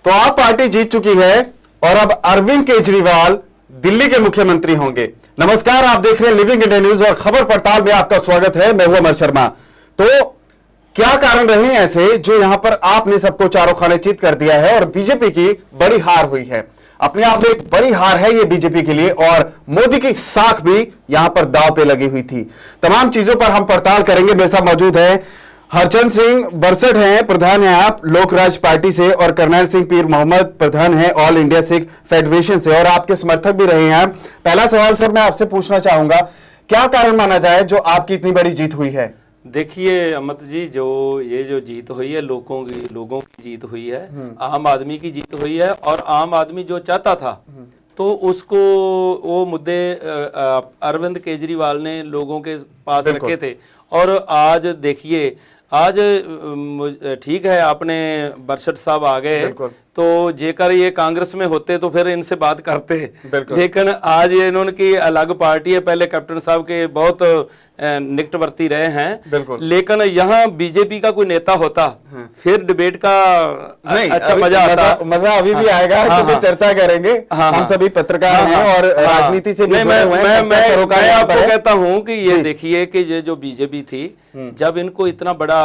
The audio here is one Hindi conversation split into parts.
तो आप पार्टी जीत चुकी है और अब अरविंद केजरीवाल दिल्ली के मुख्यमंत्री होंगे। नमस्कार, आप देख रहे हैं लिविंग इंडिया न्यूज और खबर पड़ताल में आपका स्वागत है। मैं हूं अमर शर्मा। तो क्या कारण रहे ऐसे जो यहां पर आपने सबको चारों खाने चित कर दिया है और बीजेपी की बड़ी हार हुई है? अपने आप में एक बड़ी हार है ये बीजेपी के लिए और मोदी की साख भी यहां पर दांव पे लगी हुई थी। तमाम चीजों पर हम पड़ताल करेंगे। मेरे साथ मौजूद है हरचंद सिंह बरसठ हैं, प्रधान हैं आप लोक राज पार्टी से, और करनैल सिंह पीर मोहम्मद प्रधान हैं ऑल इंडिया सिख फेडरेशन से, और आपके समर्थक भी रहे हैं। पहला सवाल सर मैं आपसे पूछना चाहूंगा, क्या कारण माना जाए जो आपकी इतनी बड़ी जीत हुई है? देखिए अमित जी, जो जीत हुई है लोगों की जीत हुई है, आम आदमी की जीत हुई है। और आम आदमी जो चाहता था तो उसको वो मुद्दे अरविंद केजरीवाल ने लोगों के पास रखे थे। और आज देखिए, आज ठीक है आपने बरसठ साहब आ गए, तो जेकर ये कांग्रेस में होते तो फिर इनसे बात करते, लेकिन आज ये इन्होंने की अलग पार्टी है। पहले कैप्टन साहब के बहुत निकटवर्ती रहे हैं, लेकिन यहाँ बीजेपी का कोई नेता होता फिर डिबेट का अच्छा मजा आता। मजा अभी भी आएगा क्योंकि चर्चा करेंगे। हम सभी पत्रकार हैं और राजनीति से मैं आपको कहता हूँ कि ये देखिए कि ये जो बीजेपी थी, जब इनको इतना बड़ा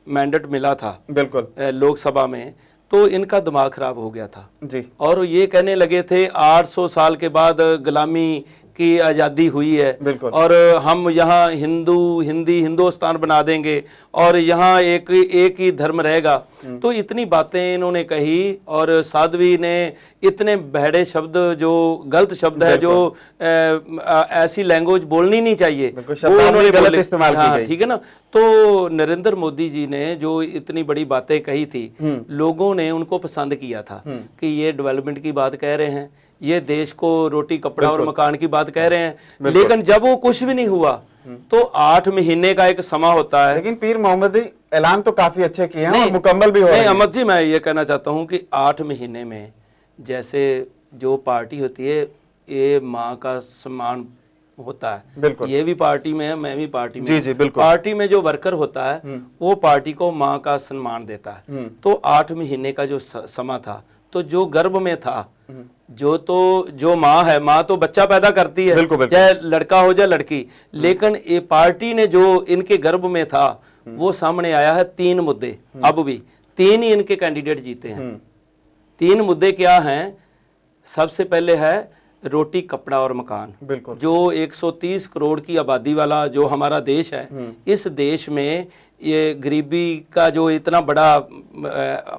मैंडेट मिला था बिल्कुल लोकसभा में, तो इनका दिमाग खराब हो गया था जी। और ये कहने लगे थे 800 साल के बाद गुलामी की आज़ादी हुई है और हम यहाँ हिंदुस्तान बना देंगे और यहाँ एक ही धर्म रहेगा। तो इतनी बातें इन्होंने कही और साध्वी ने इतने बहड़े शब्द, जो गलत शब्द है, जो ऐसी लैंग्वेज बोलनी नहीं चाहिए, वो उन्होंने गलत इस्तेमाल की। ठीक है ना। तो नरेंद्र मोदी जी ने जो इतनी बड़ी बातें कही थी, लोगों ने उनको पसंद किया था कि ये डेवलपमेंट की बात कह रहे हैं, ये देश को रोटी कपड़ा और मकान की बात कह रहे हैं। लेकिन जब वो कुछ भी नहीं हुआ तो 8 महीने का एक समा होता है। लेकिन पीर मोहम्मद ऐलान तो काफी अच्छे किए हैं और मुकम्मल भी हो रहे हैं। अहमद जी, मैं ये कहना चाहता हूं कि 8 महीने में जैसे जो पार्टी होती है, ये माँ का सम्मान होता है। ये भी पार्टी में है, मैं भी पार्टी में। जी, पार्टी में जो वर्कर होता है वो पार्टी को माँ का सम्मान देता है। तो 8 महीने का जो समा था, तो जो गर्भ में था, जो माँ है, माँ तो बच्चा पैदा करती है, चाहे लड़का हो जाए लड़की, लेकिन ये पार्टी ने जो इनके गर्भ में था वो सामने आया है। 3 मुद्दे, अब भी 3 ही इनके कैंडिडेट जीते हैं। 3 मुद्दे क्या हैं? सबसे पहले है रोटी कपड़ा और मकान। जो 130 करोड़ की आबादी वाला जो हमारा देश है, इस देश में ये गरीबी का जो इतना बड़ा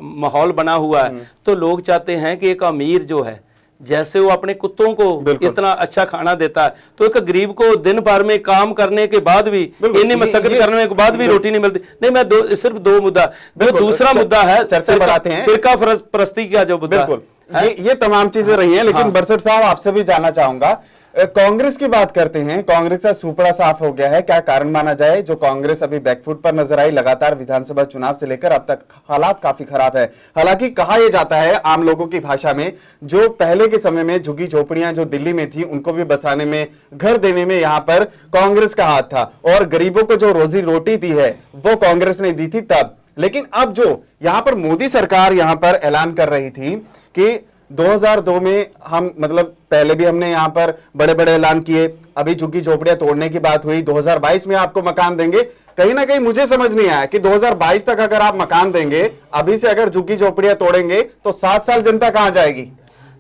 माहौल बना हुआ है, तो लोग चाहते हैं कि एक अमीर जो है, जैसे वो अपने कुत्तों को इतना अच्छा खाना देता है, तो एक गरीब को दिन भर में काम करने के बाद भी, इतनी मशक्कत करने के बाद भी रोटी नहीं मिलती। नहीं, मैं सिर्फ 2 मुद्दा, जो दूसरा मुद्दा है चर्चा बढ़ाते हैं, फिरका परस्ती का जो मुद्दा, ये तमाम चीजें रही हैं। लेकिन बरसठ साहब, आपसे भी जानना चाहूंगा, कांग्रेस की बात करते हैं। कांग्रेस का सुपड़ा साफ हो गया है। क्या कारण माना जाए जो कांग्रेस अभी बैकफुट पर नजर आई? लगातार विधानसभा चुनाव से लेकर अब तक हालात काफी खराब है। हालांकि कहा यह जाता है आम लोगों की भाषा में, जो पहले के समय में झुग्गी झोपड़ियां जो दिल्ली में थी, उनको भी बसाने में, घर देने में यहाँ पर कांग्रेस का हाथ था, और गरीबों को जो रोजी रोटी दी है वो कांग्रेस ने दी थी तब। लेकिन अब जो यहाँ पर मोदी सरकार यहाँ पर ऐलान कर रही थी कि 2002 में हम, मतलब पहले भी हमने यहाँ पर बड़े बड़े ऐलान किए, अभी झुग्गी झोपड़ियां तोड़ने की बात हुई, 2022 में आपको मकान देंगे। कहीं ना कहीं मुझे समझ नहीं आया कि 2022 तक अगर आप मकान देंगे, अभी से अगर झुग्गी झोपड़ियां तोड़ेंगे तो 7 साल जनता कहां जाएगी?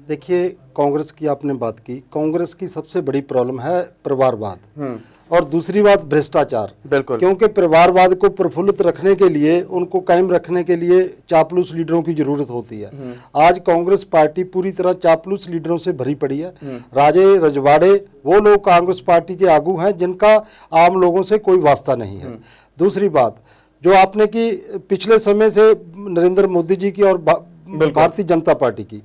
देखिए, कांग्रेस की आपने बात की, कांग्रेस की सबसे बड़ी प्रॉब्लम है परिवारवाद, और दूसरी बात भ्रष्टाचार। बिल्कुल, क्योंकि परिवारवाद को प्रफुल्लित रखने के लिए, उनको कायम रखने के लिए चापलूस लीडरों की जरूरत होती है। आज कांग्रेस पार्टी पूरी तरह चापलूस लीडरों से भरी पड़ी है। राजे रजवाड़े वो लोग कांग्रेस पार्टी के आगू हैं जिनका आम लोगों से कोई वास्ता नहीं है। दूसरी बात जो आपने की, पिछले समय से नरेंद्र मोदी जी की और भारतीय जनता पार्टी की,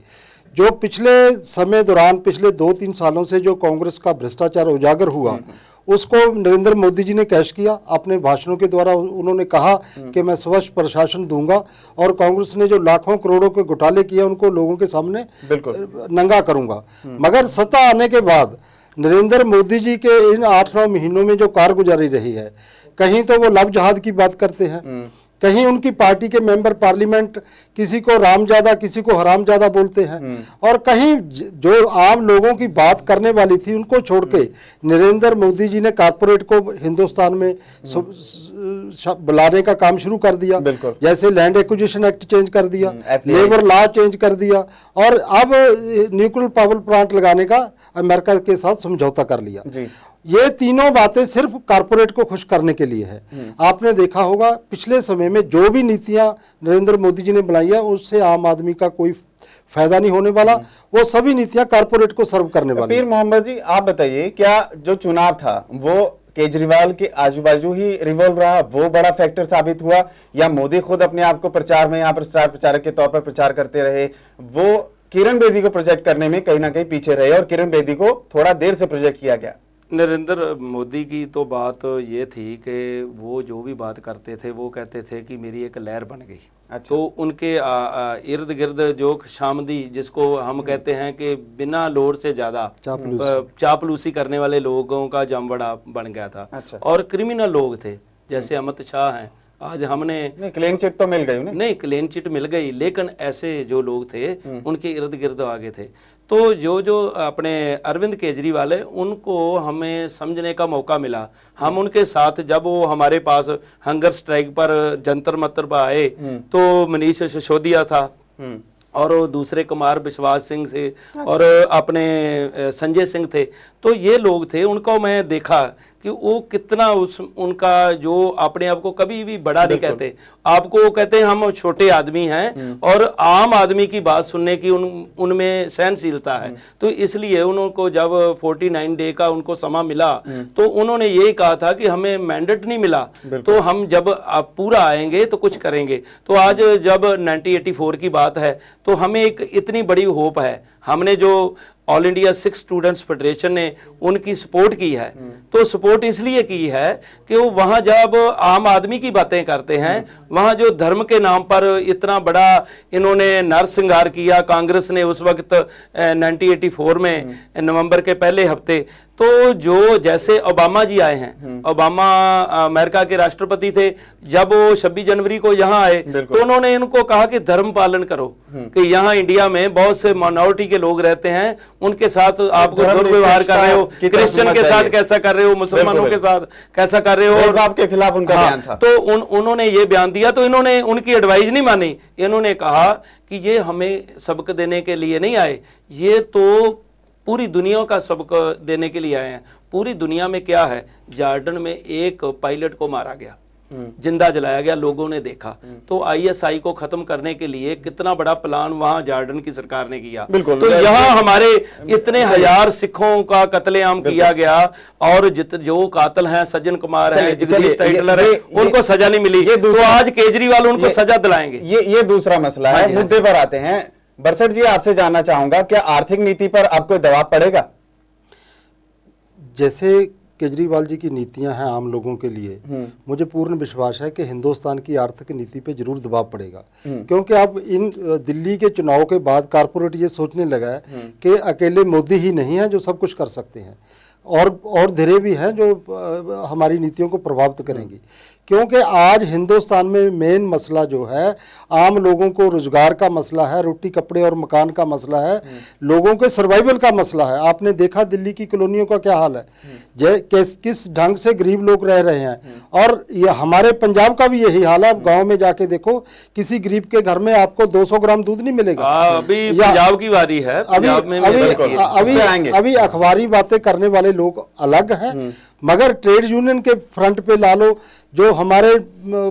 जो पिछले समय दौरान, पिछले 2-3 सालों से जो कांग्रेस का भ्रष्टाचार उजागर हुआ, उसको नरेंद्र मोदी जी ने कैश किया अपने भाषणों के द्वारा। उन्होंने कहा कि मैं स्वच्छ प्रशासन दूंगा, और कांग्रेस ने जो लाखों करोड़ों के घोटाले किए उनको लोगों के सामने नंगा करूंगा। मगर सत्ता आने के बाद नरेंद्र मोदी जी के इन 8-9 महीनों में जो कारगुजारी रही है, कहीं तो वो लब जहाद की बात करते हैं, कहीं उनकी पार्टी के मेंबर पार्लियामेंट किसी को रामजादा किसी को हरामजादा बोलते हैं, और कहीं जो आम लोगों की बात करने वाली थी उनको छोड़ के नरेंद्र मोदी जी ने कारपोरेट को हिंदुस्तान में बुलाने का काम शुरू कर दिया। जैसे लैंड एक्विजिशन एक्ट चेंज कर दिया, लेबर लॉ चेंज कर दिया, और अब न्यूक्लियर पावर प्लांट लगाने का अमेरिका के साथ समझौता कर लिया। ये तीनों बातें सिर्फ कारपोरेट को खुश करने के लिए है। आपने देखा होगा पिछले समय में जो भी नीतियां नरेंद्र मोदी जी ने बनाई है उससे आम आदमी का कोई फायदा नहीं होने वाला, वो सभी नीतियां कारपोरेट को सर्व करने वाली। पीर मोहम्मद जी, आप बताइए, क्या जो चुनाव था वो केजरीवाल के आजू बाजू ही रिवॉल्व रहा, वो बड़ा फैक्टर साबित हुआ, या मोदी खुद अपने आप को प्रचार में यहाँ पर स्टार प्रचारक के तौर पर प्रचार करते रहे, वो किरण बेदी को प्रोजेक्ट करने में कहीं ना कहीं पीछे रहे और किरण बेदी को थोड़ा देर से प्रोजेक्ट किया गया? नरेंद्र मोदी की तो बात ये थी कि वो जो भी बात करते थे वो कहते थे कि मेरी एक लहर बन गई। अच्छा। तो उनके इर्द गिर्द जो शामदी, जिसको हम कहते हैं कि बिना लोड से ज्यादा चापलूसी करने वाले लोगों का जमवड़ा बन गया था। अच्छा। और क्रिमिनल लोग थे, जैसे अमित शाह हैं। आज हमने क्लीन चिट तो मिल गई नहीं, क्लीन चिट मिल गई, लेकिन ऐसे जो लोग थे उनके इर्द गिर्द आगे थे। तो जो अपने अरविंद केजरीवाल है उनको हमें समझने का मौका मिला। हम उनके साथ, जब वो हमारे पास हंगर स्ट्राइक पर जंतर मंतर पर आए तो मनीष सिसोदिया था और दूसरे कुमार विश्वास सिंह से और अपने संजय सिंह थे। तो ये लोग थे, उनको मैं देखा कि वो कितना उनका जो अपने आप को कभी भी बड़ा नहीं कहते, आपको वो कहते हैं हम छोटे आदमी हैं और आम आदमी की बात सुनने की उनमें सहनशीलता है। तो इसलिए उनको जब 49 डे का उनको समय मिला तो उन्होंने यही कहा था कि हमें मैंडेट नहीं मिला, तो हम जब पूरा आएंगे तो कुछ करेंगे। तो आज जब 1984 की बात है तो हमें एक इतनी बड़ी होप है। हमने जो all India Sikh students federation ने उनकी सपोर्ट की है, तो सपोर्ट इसलिए की है कि वो वहां जब आम आदमी की बातें करते हैं, वहां जो धर्म के नाम पर इतना बड़ा इन्होंने नरसंहार किया कांग्रेस ने उस वक्त 1984 में नवंबर के पहले हफ्ते, तो जो जैसे ओबामा जी आए हैं, ओबामा अमेरिका के राष्ट्रपति थे, जब वो 26 जनवरी को यहाँ आए तो उन्होंने इनको कहा कि धर्म पालन करो, कि यहाँ इंडिया में बहुत से माइनॉरिटी के लोग रहते हैं, उनके साथ आपको दुर्व्यवहार कर रहे हो, क्रिश्चियन के साथ कैसा कर रहे हो, मुसलमानों के साथ कैसा कर रहे हो, और आपके खिलाफ उनका बयान था। तो उन्होंने ये बयान दिया, तो इन्होंने उनकी एडवाइस नहीं मानी। इन्होंने कहा कि ये हमें सबक देने के लिए नहीं आए, ये तो पूरी दुनिया का सबक देने के लिए आए हैं। पूरी दुनिया में क्या है, जार्डन में एक पायलट को मारा गया, जिंदा जलाया गया, लोगों ने देखा। तो आईएसआई को खत्म करने के लिए कितना बड़ा प्लान वहां जार्डन की सरकार ने किया। तो यहाँ हमारे इतने हजार सिखों का कत्लेआम किया गया, और जो कातिल हैं सज्जन कुमार हैं, जगदीश टाइटलर है, उनको सजा नहीं मिली। तो आज केजरीवाल उनको सजा दिलाएंगे। ये दूसरा मसला है। मुद्दे पर आते हैं। बरसठ जी, आपसे जानना चाहूंगा, क्या आर्थिक नीति पर अब कोई दबाव पड़ेगा? जैसे केजरीवाल जी की नीतियां हैं आम लोगों के लिए, मुझे पूर्ण विश्वास है कि हिंदुस्तान की आर्थिक नीति पे जरूर दबाव पड़ेगा। क्योंकि अब इन दिल्ली के चुनाव के बाद कारपोरेट ये सोचने लगा है कि अकेले मोदी ही नहीं है जो सब कुछ कर सकते हैं, और धीरे भी हैं जो हमारी नीतियों को प्रभावित करेंगी। क्योंकि आज हिंदुस्तान में मेन मसला जो है आम लोगों को रोजगार का मसला है, रोटी कपड़े और मकान का मसला है, लोगों के सर्वाइवल का मसला है। आपने देखा दिल्ली की कॉलोनियों का क्या हाल है, किस ढंग से गरीब लोग रह रहे हैं, और ये हमारे पंजाब का भी यही हाल है। आप गाँव में जाके देखो, किसी गरीब के घर में आपको 200 ग्राम दूध नहीं मिलेगा। अभी पंजाब की बारी है, अभी अखबारी बातें करने वाले लोग अलग हैं, मगर ट्रेड यूनियन के फ्रंट पे ला लो, जो हमारे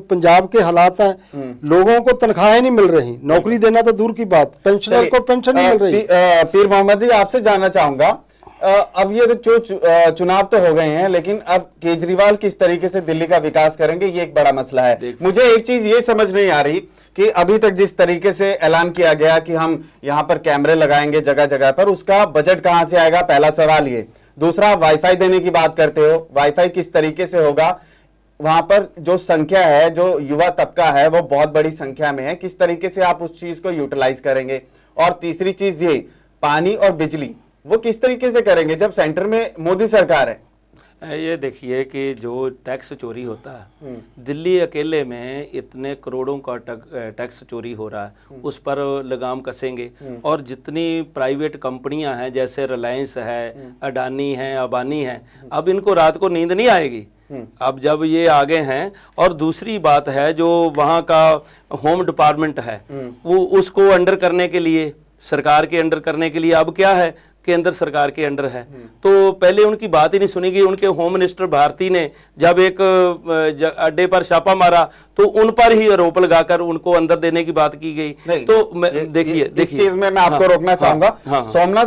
पंजाब के हालात हैं, लोगों को तनख्वाहें नहीं मिल रही, नौकरी देना तो दूर की बात, पेंशनर को पेंशन नहीं मिल रही। पीर मोहम्मद जी, आपसे जानना चाहूंगा, अब ये जो चुनाव तो हो गए हैं, लेकिन अब केजरीवाल किस तरीके से दिल्ली का विकास करेंगे, ये एक बड़ा मसला है। मुझे एक चीज ये समझ नहीं आ रही कि अभी तक जिस तरीके से ऐलान किया गया कि हम यहाँ पर कैमरे लगाएंगे जगह जगह पर, उसका बजट कहां से आएगा, पहला सवाल ये। दूसरा, वाईफाई देने की बात करते हो, वाईफाई किस तरीके से होगा, वहां पर जो संख्या है, जो युवा तबका है, वो बहुत बड़ी संख्या में है, किस तरीके से आप उस चीज को यूटिलाइज करेंगे। और तीसरी चीज ये, पानी और बिजली वो किस तरीके से करेंगे जब सेंटर में मोदी सरकार है। ये देखिए कि जो टैक्स चोरी होता है, दिल्ली अकेले में इतने करोड़ों का टैक्स चोरी हो रहा है, उस पर लगाम कसेंगे। और जितनी प्राइवेट कंपनियां हैं, जैसे रिलायंस है, अडानी है, अंबानी है, अब इनको रात को नींद नहीं आएगी अब जब ये आगे हैं। और दूसरी बात है, जो वहाँ का होम डिपार्टमेंट है, वो उसको अंडर करने के लिए, सरकार के अंडर करने के लिए अब क्या है, केंद्र सरकार के अंडर है। तो पहले उनकी बात ही नहीं सुनी गई। उनके होम मिनिस्टर भारती ने जब एक अड्डे पर छापा मारा तो उन पर ही आरोप लगाकर उनको अंदर देने की बात की गई। तो देखिए इस चीज में मैं आपको रोकना चाहूंगा। सोमनाथ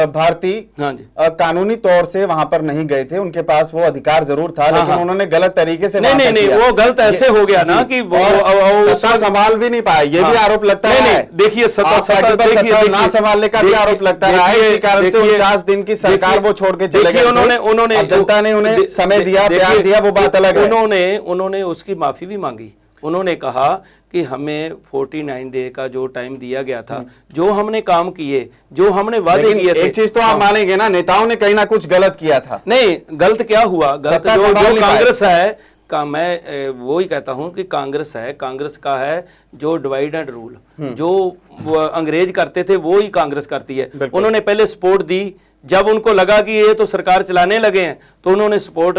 भारती कानूनी तौर से वहां पर नहीं गए थे, उनके पास वो अधिकार जरूर था, लेकिन उन्होंने गलत तरीके से नहीं, वो गलत ऐसे हो गया ना कि वो सत्ता संभाल भी नहीं पाए, ये भी आरोप लगता है। देखिए, सत्ता ना संभालने का भी आरोप लगता है। इसी कारण से 49 दिन की सरकार वो छोड़ के चले गए। उन्होंने जनता ने उन्हें समय दिया, प्यार दिया, वो बात अलग है। उन्होंने उसकी माफी भी मांगी। उन्होंने कहा कि हमें 49 डे का जो टाइम दिया गया था, जो हमने काम किए, जो हमने वादे किए थे। एक चीज तो आप मानेंगे ना, नेताओं ने कहीं ना कुछ गलत किया था। नहीं, गलत क्या हुआ? गलत जो कांग्रेस है का, मैं वो ही कहता हूं कि कांग्रेस है, कांग्रेस का है जो डिवाइड एंड रूल, जो अंग्रेज करते थे वो ही कांग्रेस करती है। उन्होंने पहले सपोर्ट दी, जब उनको लगा कि ये तो सरकार चलाने लगे हैं तो उन्होंने सपोर्ट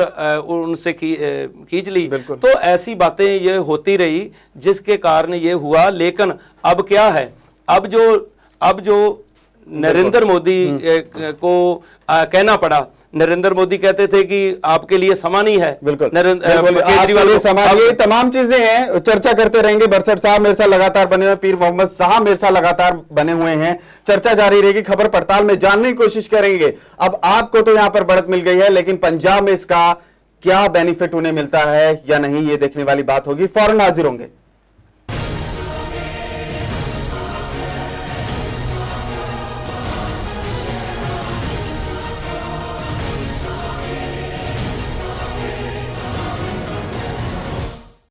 उनसे खींच ली। तो ऐसी बातें ये होती रही जिसके कारण ये हुआ। लेकिन अब क्या है, अब जो नरेंद्र मोदी को कहना पड़ा, नरेंद्र मोदी कहते थे कि आपके लिए समा नहीं है। बिल्कुल, केजरीवाल समाज, ये तमाम चीजें हैं। चर्चा करते रहेंगे। बरसठ साहब मेरे साथ लगातार बने हुए, पीर मोहम्मद साहब मेरे साथ लगातार बने हुए हैं। चर्चा जारी रहेगी, खबर पड़ताल में जानने की कोशिश करेंगे। अब आपको तो यहां पर बढ़त मिल गई है, लेकिन पंजाब में इसका क्या बेनिफिट उन्हें मिलता है या नहीं, ये देखने वाली बात होगी। फौरन हाजिर होंगे।